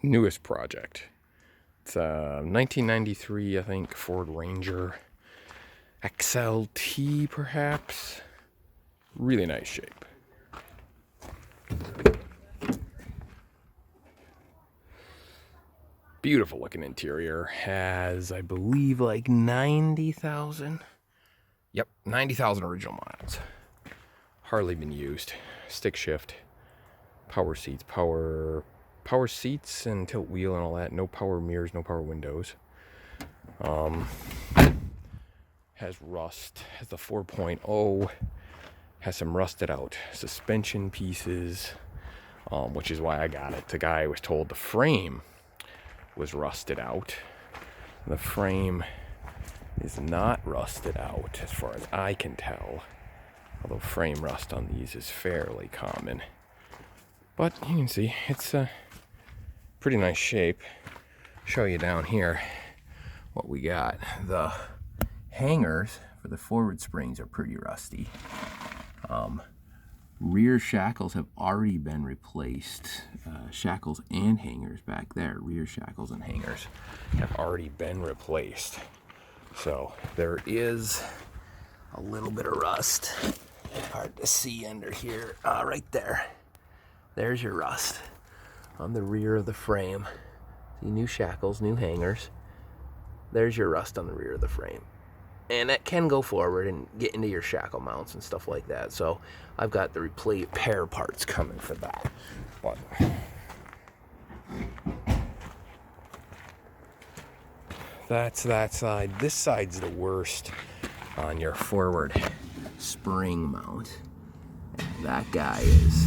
newest project. It's a 1993, I think, Ford Ranger XLT, perhaps. Really nice shape. Beautiful looking interior. Has, I believe, like 90,000. Yep, 90,000 original miles. Hardly been used. Stick shift, power seats, power seats and tilt wheel and all that. No power mirrors, no power windows. Has rust. Has the 4.0. Has some rusted out suspension pieces, which is why I got it. The guy was told the frame was rusted out. The frame is not rusted out as far as I can tell, although frame rust on these is fairly common. But you can see it's a pretty nice shape. Show you down here what we got. The hangers for the forward springs are pretty rusty. Rear shackles have already been replaced. Shackles and hangers back there, rear shackles and hangers have already been replaced. So there is a little bit of rust. Hard to see under here. Right there. There's your rust on the rear of the frame. See, new shackles, new hangers. There's your rust on the rear of the frame. And that can go forward and get into your shackle mounts and stuff like that. So I've got the repair parts coming for that. But that's that side. This side's the worst on your forward spring mount. That guy is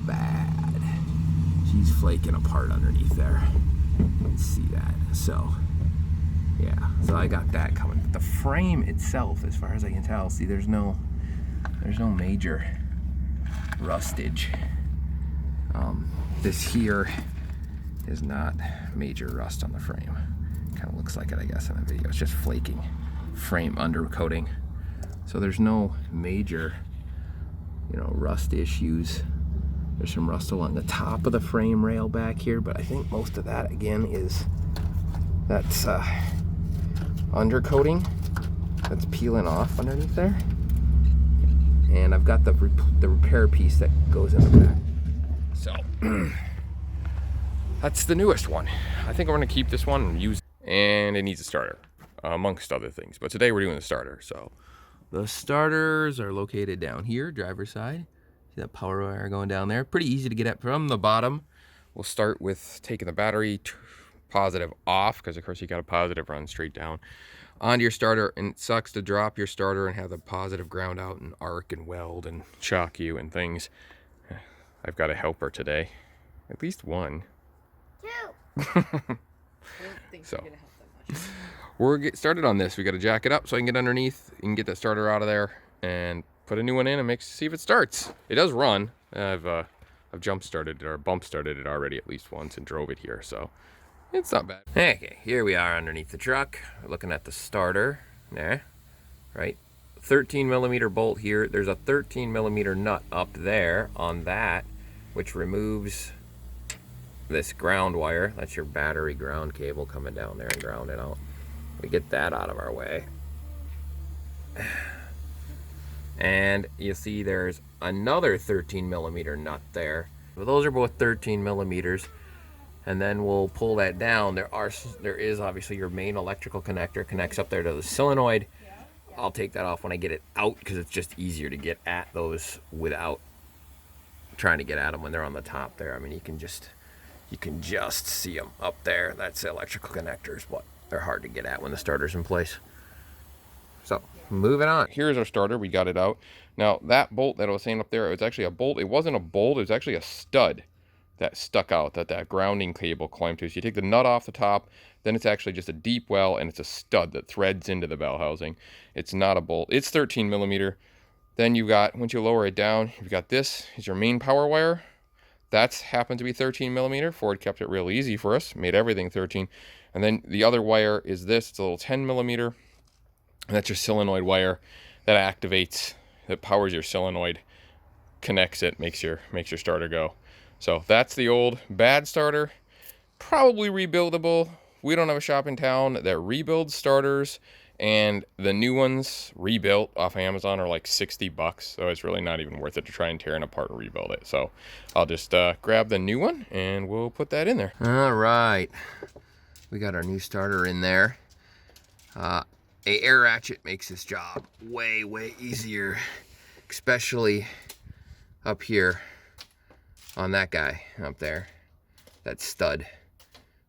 bad. She's flaking apart underneath there. You can see that. So yeah, so I got that coming. But the frame itself, as far as I can tell, see, there's no major rustage. This here is not major rust on the frame. Kind of looks like it, I guess, in the video. It's just flaking frame undercoating. So there's no major, rust issues. There's some rust along the top of the frame rail back here, but I think most of that, again, that's undercoating that's peeling off underneath there. And I've got the repair piece that goes in the back. So that's the newest one. I think I'm gonna keep this one and use it. And it needs a starter, amongst other things. But today we're doing the starter. So the starters are located down here, driver's side. See that power wire going down there? Pretty easy to get at from the bottom. We'll start with taking the battery positive off, because of course you got a positive run straight down onto your starter, and it sucks to drop your starter and have the positive ground out and arc and weld and shock you and things. I've got a helper today, at least one. Two. I don't think So you're gonna help that much. we're get started on this. We got to jack it up so I can get underneath and get that starter out of there and put a new one in and see if it starts. It does run. I've jump started it or bump started it already at least once and drove it here, so it's not bad. Okay, here we are underneath the truck. We're looking at the starter there, right? 13 millimeter bolt here. There's a 13 millimeter nut up there on that, which removes this ground wire. That's your battery ground cable coming down there and ground it out. We get that out of our way. And you see there's another 13 millimeter nut there. So those are both 13 millimeters. And then we'll pull that down. There is obviously your main electrical connector connects up there to the solenoid. I'll take that off when I get it out, because it's just easier to get at those without trying to get at them when they're on the top there. I mean, you can just see them up there. That's the electrical connectors, but they're hard to get at when the starter's in place. So moving on. Here's our starter. We got it out. Now that bolt that I was saying up there, it was actually a bolt. It wasn't a bolt. It was actually a stud that stuck out that grounding cable climbed to. So you take the nut off the top, then it's actually just a deep well, and it's a stud that threads into the bell housing. It's not a bolt. It's 13 millimeter. Then you got, once you lower it down, you've got this is your main power wire. That's happened to be 13 millimeter. Ford kept it real easy for us, made everything 13. And then the other wire is this. It's a little 10 millimeter. And that's your solenoid wire that activates, that powers your solenoid, connects it, makes your starter go. So that's the old bad starter. probably rebuildable. We don't have a shop in town that rebuilds starters, and the new ones rebuilt off Amazon are like 60 bucks, so it's really not even worth it to try and tear it apart and rebuild it. So I'll just grab the new one and we'll put that in there. All right, we got our new starter in there. A air ratchet makes this job way easier, especially up here on that guy up there, that stud.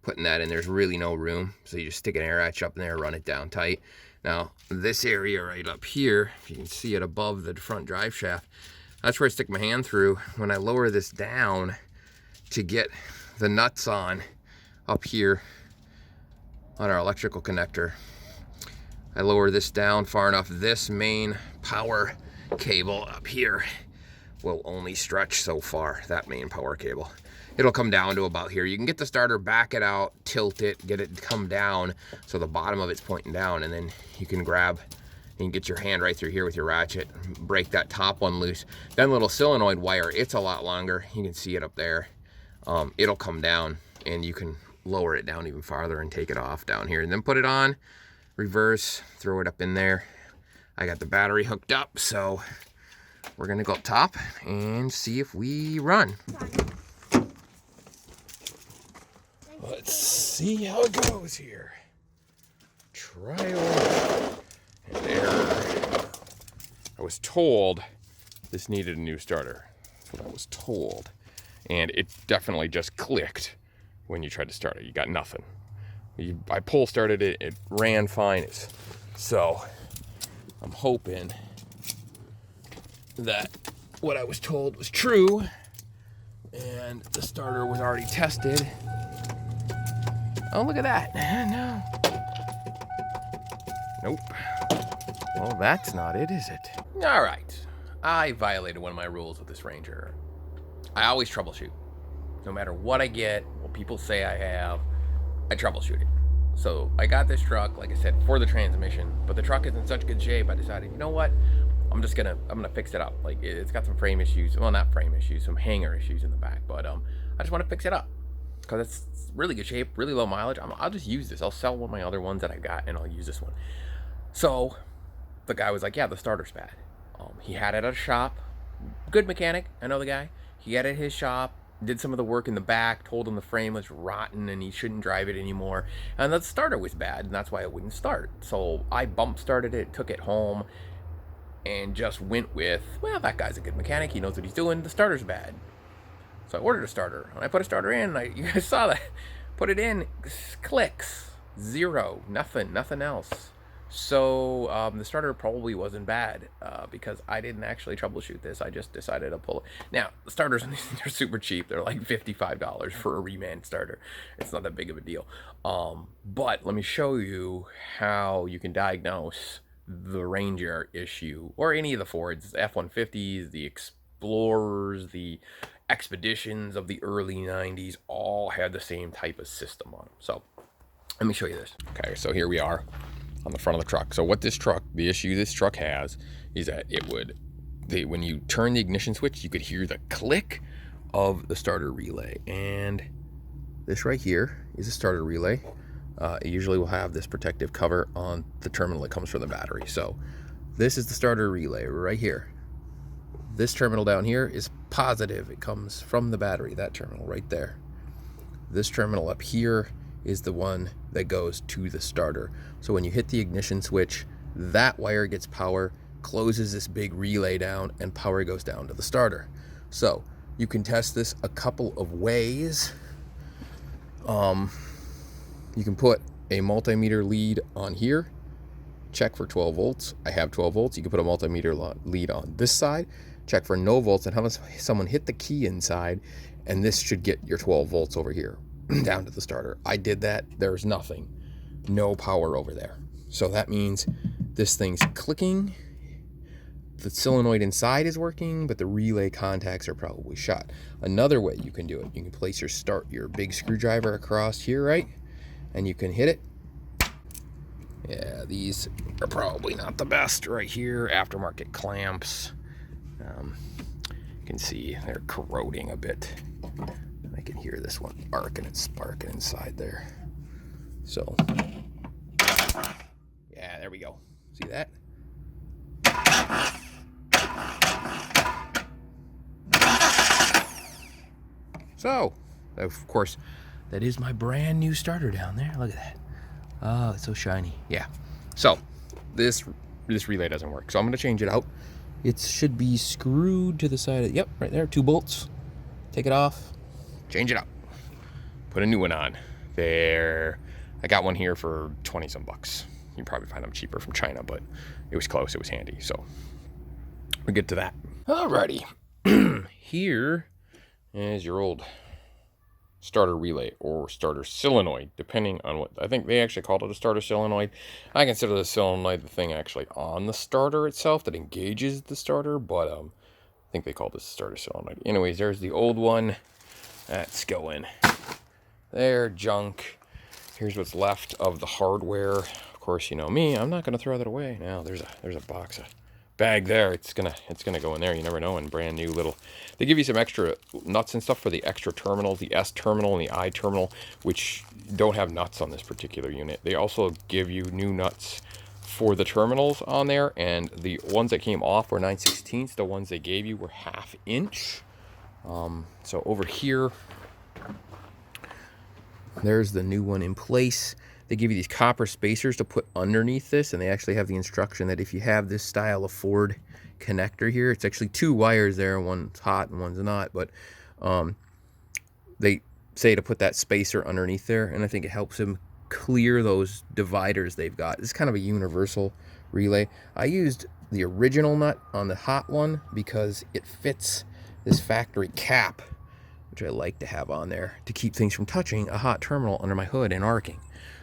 Putting that in, there's really no room, so you just stick an air ratchet up in there, run it down tight. Now this area right up here, if you can see it above the front drive shaft, that's where I stick my hand through when I lower this down to get the nuts on up here on our electrical connector. I lower this down far enough, this main power cable up here will only stretch so far, that main power cable. It'll come down to about here. You can get the starter, back it out, tilt it, get it to come down so the bottom of it's pointing down, and then you can grab, you can get your hand right through here with your ratchet, break that top one loose. Then little solenoid wire, it's a lot longer. You can see it up there. It'll come down and you can lower it down even farther and take it off down here and then put it on, reverse, throw it up in there. I got the battery hooked up, so we're gonna go up top and see if we run. Let's see how it goes here. Trial and error. I was told this needed a new starter. That's what I was told. And it definitely just clicked when you tried to start it. You got nothing. I pull started it, it ran fine. So I'm hoping that what I was told was true and the starter was already tested. Oh, look at that. No. Nope. Well, that's not it, is it? All right. I violated one of my rules with this Ranger. I always troubleshoot. No matter what I get, what people say I have, I troubleshoot it. So I got this truck, like I said, for the transmission, but the truck is in such good shape, I decided, you know what? I'm gonna fix it up. Like, it's got some frame issues. Well, not frame issues, some hanger issues in the back, but I just want to fix it up. Because it's really good shape, really low mileage. I'll just use this. I'll sell one of my other ones that I got, and I'll use this one. So the guy was like, yeah, the starter's bad. He had it at a shop. Good mechanic. I know the guy. He had it at his shop, did some of the work in the back, told him the frame was rotten and he shouldn't drive it anymore. And the starter was bad, and that's why it wouldn't start. So I bump started it, took it home, and just went with, well, that guy's a good mechanic. He knows what he's doing. The starter's bad. So I ordered a starter. When I put a starter in, you guys saw that. Put it in, clicks, zero, nothing else. So the starter probably wasn't bad because I didn't actually troubleshoot this. I just decided to pull it. Now, the starters, they're super cheap. They're like $55 for a reman starter. It's not that big of a deal. But let me show you how you can diagnose the Ranger issue, or any of the Fords, the F-150s, the Explorers, the Expeditions of the early 90s, all had the same type of system on them. So let me show you this. Okay, so here we are on the front of the truck. So what this truck, the issue this truck has is that when you turn the ignition switch, you could hear the click of the starter relay. And this right here is a starter relay. It usually will have this protective cover on the terminal that comes from the battery. So this is the starter relay right here. This terminal down here is positive. It comes from the battery, that terminal right there. This terminal up here is the one that goes to the starter. So when you hit the ignition switch, that wire gets power, closes this big relay down, and power goes down to the starter. So you can test this a couple of ways. You can put a multimeter lead on here, check for 12 volts. I have 12 volts. You can put a multimeter lead on this side, check for no volts, and have someone hit the key inside, and this should get your 12 volts over here down to the starter. I did that. There's nothing, no power over there. So that means this thing's clicking. The solenoid inside is working, but the relay contacts are probably shot. Another way you can do it, you can place your big screwdriver across here, right? And you can hit it. Yeah, these are probably not the best right here. Aftermarket clamps. You can see they're corroding a bit. I can hear this one arcing and sparking inside there. So, yeah, there we go. See that? So, of course, that is my brand new starter down there. Look at that. Oh, it's so shiny. Yeah. So, this relay doesn't work. So I'm going to change it out. It should be screwed to the side of, yep, right there, 2 bolts. Take it off, change it out. Put a new one on. There. I got one here for 20 some bucks. You can probably find them cheaper from China, but it was close, it was handy. So, we'll get to that. Alrighty. Here is your old starter relay or starter solenoid, depending on what, I think they actually called it a starter solenoid. I consider the solenoid the thing actually on the starter itself that engages the starter, but I think they called this starter solenoid. Anyways, there's the old one. That's going there, junk. Here's what's left of the hardware. Of course, you know me, I'm not gonna throw that away. Now there's a box of bag there. It's gonna go in there. You never know. And brand new little, they give you some extra nuts and stuff for the extra terminals, the S terminal and the I terminal, which don't have nuts on this particular unit. They also give you new nuts for the terminals on there, and the ones that came off were 9/16. The ones they gave you were 1/2 inch. So over here, there's the new one in place. They give you these copper spacers to put underneath this, and they actually have the instruction that if you have this style of Ford connector here, it's actually 2 wires there, one's hot and one's not, but they say to put that spacer underneath there, and I think it helps them clear those dividers they've got. It's kind of a universal relay. I used the original nut on the hot one because it fits this factory cap, which I like to have on there to keep things from touching a hot terminal under my hood and arcing.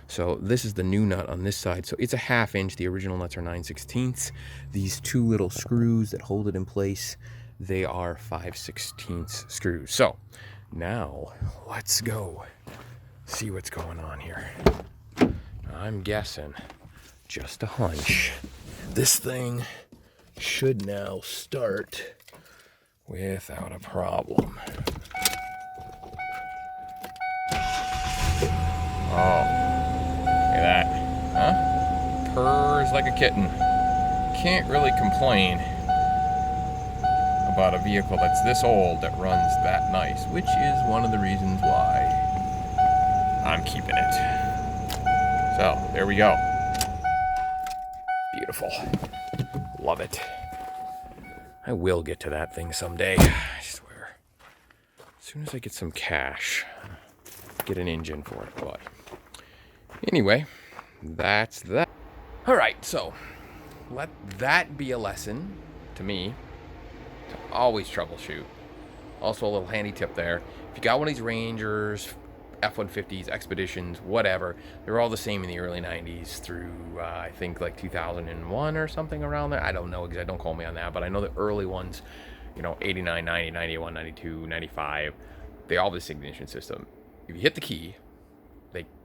So this is the new nut on this side. So it's a 1/2 inch. The original nuts are 9/16. These 2 little screws that hold it in place, they are 5/16 screws. So now let's go see what's going on here. I'm guessing, just a hunch, this thing should now start without a problem. Oh, look at that, huh? Purrs like a kitten. Can't really complain about a vehicle that's this old that runs that nice, which is one of the reasons why I'm keeping it. So, there we go. Beautiful. Love it. I will get to that thing someday, I swear. As soon as I get some cash, get an engine for it. But anyway, that's that. All right, so let that be a lesson to me to always troubleshoot. Also, a little handy tip there: if you got one of these Rangers, F-150s, Expeditions, whatever, they're all the same in the early 90s through I think like 2001 or something around there. I don't know exactly, don't call me on that, but I know the early ones, you know, 89, 90, 91, 92, 95, they all have this ignition system. If you hit the key,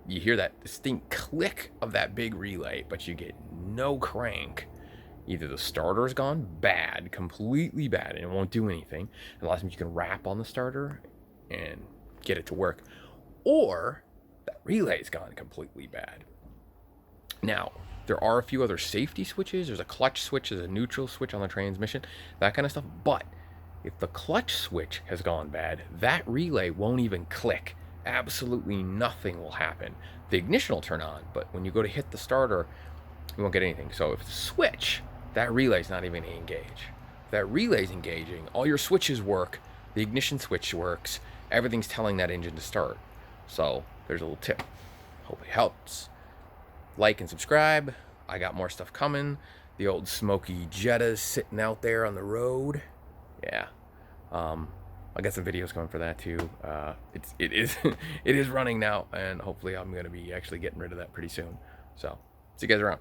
you hear that distinct click of that big relay, but you get no crank. Either the starter's gone bad, completely bad, and it won't do anything, and a lot of times you can rap on the starter and get it to work, or that relay's gone completely bad. Now, there are a few other safety switches. There's a clutch switch, there's a neutral switch on the transmission, that kind of stuff. But if the clutch switch has gone bad, that relay won't even click. Absolutely nothing will happen. The ignition will turn on, but when you go to hit the starter, you won't get anything. So if the switch, that relay's not even going to engage. If that relay's engaging, all your switches work, the ignition switch works, everything's telling that engine to start. So there's a little tip. Hope it helps. Like and subscribe. I got more stuff coming. The old smoky Jetta's sitting out there on the road. Yeah. I got some videos coming for that too. It is running now, and hopefully I'm going to be actually getting rid of that pretty soon. So see you guys around.